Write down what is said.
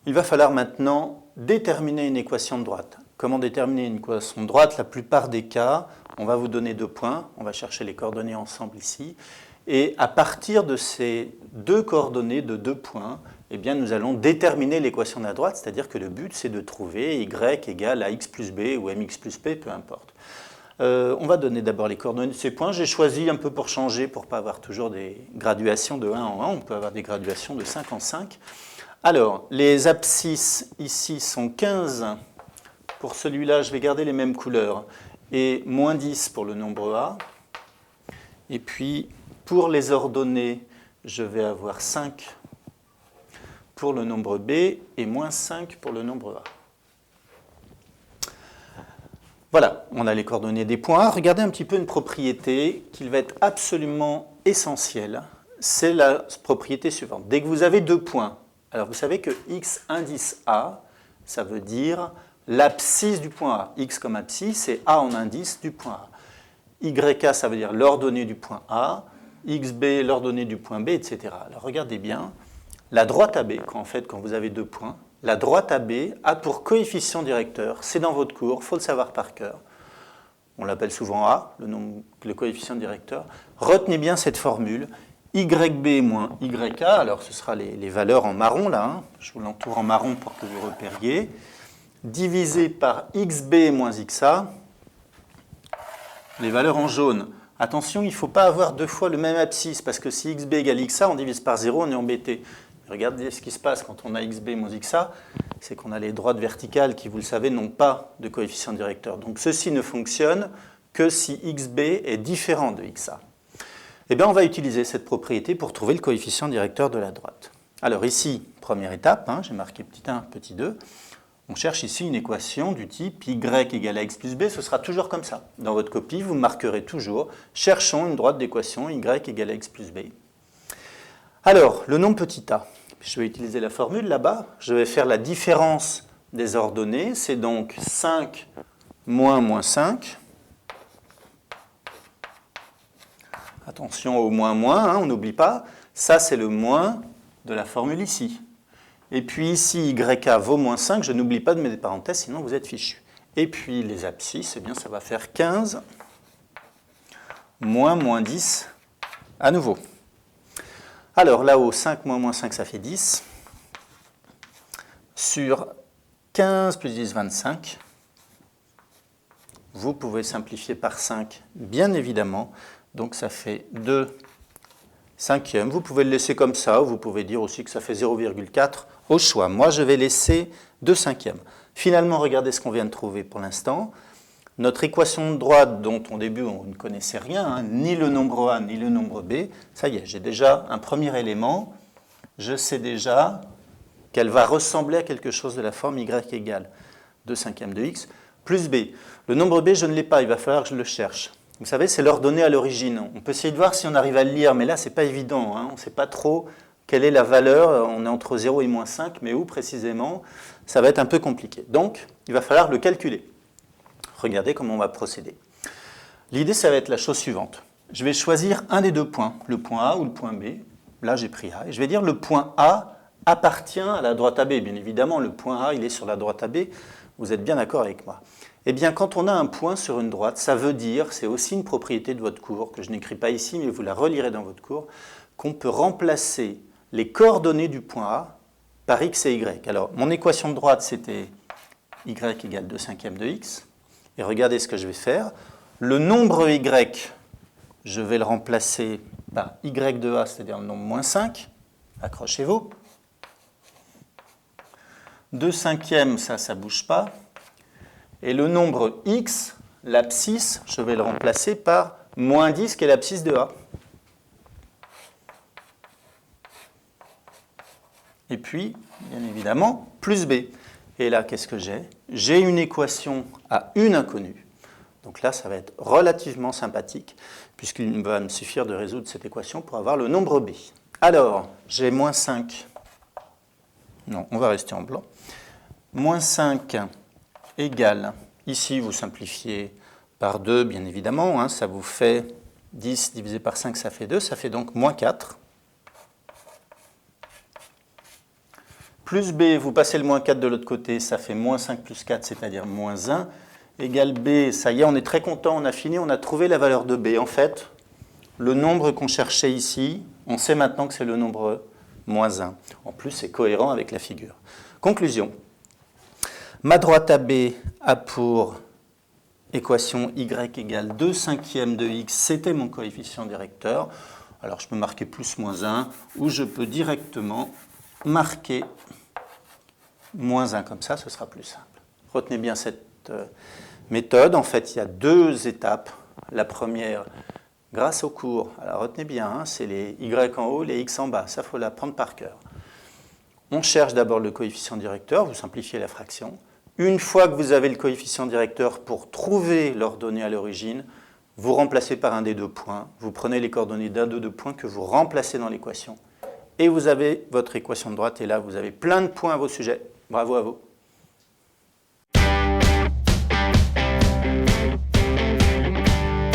Il va falloir maintenant déterminer une équation de droite. Comment déterminer une équation de droite? La plupart des cas, on va vous donner 2 points. On va chercher les coordonnées ensemble ici. Et à partir de ces 2 coordonnées de 2 points, eh bien, nous allons déterminer l'équation de la droite, c'est-à-dire que le but, c'est de trouver y égale à x plus b ou mx plus p, peu importe. On va donner d'abord les coordonnées de ces points. J'ai choisi un peu pour changer, pour ne pas avoir toujours des graduations de 1 en 1. On peut avoir des graduations de 5 en 5. Alors, les abscisses ici sont 15. Pour celui-là, je vais garder les mêmes couleurs. Et moins 10 pour le nombre A. Et puis, pour les ordonnées, je vais avoir 5 pour le nombre B et moins 5 pour le nombre A. Voilà, on a les coordonnées des points. Regardez un petit peu une propriété qui va être absolument essentielle. C'est la propriété suivante. Dès que vous avez 2 points, alors vous savez que x indice A, ça veut dire l'abscisse du point A. X comme abscisse et A en indice du point A. YK, ça veut dire l'ordonnée du point A. XB, l'ordonnée du point B, etc. Alors regardez bien, la droite AB, quand vous avez 2 points, la droite AB a pour coefficient directeur, c'est dans votre cours, il faut le savoir par cœur. On l'appelle souvent A, le coefficient directeur. Retenez bien cette formule, YB moins YK, alors ce sera les valeurs en marron là, hein, je vous l'entoure en marron pour que vous repériez, divisé par XB moins XA, les valeurs en jaune. Attention, il ne faut pas avoir 2 fois le même abscisse, parce que si XB égale XA, on divise par 0, on est embêté. Regardez ce qui se passe quand on a XB moins XA, c'est qu'on a les droites verticales qui, vous le savez, n'ont pas de coefficient directeur. Donc ceci ne fonctionne que si XB est différent de XA. Eh bien, on va utiliser cette propriété pour trouver le coefficient directeur de la droite. Alors ici, première étape, hein, j'ai marqué petit 1, petit 2. On cherche ici une équation du type y égale à x plus b, ce sera toujours comme ça. Dans votre copie, vous marquerez toujours « Cherchons une droite d'équation y égale à x plus b ». Alors, le nombre petit a, je vais utiliser la formule là-bas, je vais faire la différence des ordonnées, c'est donc 5 moins 5. Attention au moins, hein, on n'oublie pas, ça c'est le moins de la formule ici. Et puis ici, YK vaut moins 5, je n'oublie pas de mettre des parenthèses, sinon vous êtes fichu. Et puis les abscisses, eh bien, ça va faire 15 moins 10 à nouveau. Alors là-haut, 5 moins 5, ça fait 10. Sur 15 plus 10, 25. Vous pouvez simplifier par 5, bien évidemment. Donc ça fait 2 cinquièmes. Vous pouvez le laisser comme ça, ou vous pouvez dire aussi que ça fait 0,4 au choix. Moi, je vais laisser 2 cinquièmes. Finalement, regardez ce qu'on vient de trouver pour l'instant. Notre équation de droite, dont au début on ne connaissait rien, hein, ni le nombre A ni le nombre B, ça y est, j'ai déjà un premier élément. Je sais déjà qu'elle va ressembler à quelque chose de la forme y égale 2 cinquièmes de x plus b. Le nombre b, je ne l'ai pas, il va falloir que je le cherche. Vous savez, c'est l'ordonnée à l'origine. On peut essayer de voir si on arrive à le lire, mais là, ce n'est pas évident. Hein. On ne sait pas trop quelle est la valeur. On est entre 0 et moins 5, mais où précisément, ça va être un peu compliqué. Donc, il va falloir le calculer. Regardez comment on va procéder. L'idée, ça va être la chose suivante. Je vais choisir un des 2 points, le point A ou le point B. Là, j'ai pris A. Et je vais dire le point A appartient à la droite AB. Bien évidemment, le point A, il est sur la droite AB. Vous êtes bien d'accord avec moi. Eh bien, quand on a un point sur une droite, ça veut dire, c'est aussi une propriété de votre cours, que je n'écris pas ici, mais vous la relirez dans votre cours, qu'on peut remplacer les coordonnées du point A par x et y. Alors, mon équation de droite, c'était y égale 2 cinquièmes de x. Et regardez ce que je vais faire. Le nombre y, je vais le remplacer par y de a, c'est-à-dire le nombre moins 5. Accrochez-vous. 2 cinquièmes, ça ne bouge pas. Et le nombre x, l'abscisse, je vais le remplacer par moins 10, qui est l'abscisse de A. Et puis, bien évidemment, plus b. Et là, qu'est-ce que j'ai? J'ai une équation à une inconnue. Donc là, ça va être relativement sympathique, puisqu'il va me suffire de résoudre cette équation pour avoir le nombre b. Alors, j'ai moins 5. Non, on va rester en blanc. Moins 5 égale, ici vous simplifiez par 2 bien évidemment, hein, ça vous fait 10 divisé par 5, ça fait 2, ça fait donc moins 4. plus B, vous passez le moins 4 de l'autre côté, ça fait moins 5 plus 4, c'est-à-dire moins 1, égale B. Ça y est, on est très content, on a fini, on a trouvé la valeur de B. En fait, le nombre qu'on cherchait ici, on sait maintenant que c'est le nombre moins 1. En plus, c'est cohérent avec la figure. Conclusion. Ma droite AB a pour équation y égale 2 cinquièmes de x, c'était mon coefficient directeur. Alors je peux marquer plus moins 1, ou je peux directement marquer moins 1 comme ça, ce sera plus simple. Retenez bien cette méthode. En fait, il y a deux étapes. La première, grâce au cours, alors retenez bien, hein, c'est les y en haut, les x en bas. Ça, il faut l'apprendre par cœur. On cherche d'abord le coefficient directeur, vous simplifiez la fraction. Une fois que vous avez le coefficient directeur pour trouver l'ordonnée à l'origine, vous remplacez par un des deux points. Vous prenez les coordonnées d'un des deux points que vous remplacez dans l'équation. Et vous avez votre équation de droite. Et là, vous avez plein de points à vos sujets. Bravo à vous.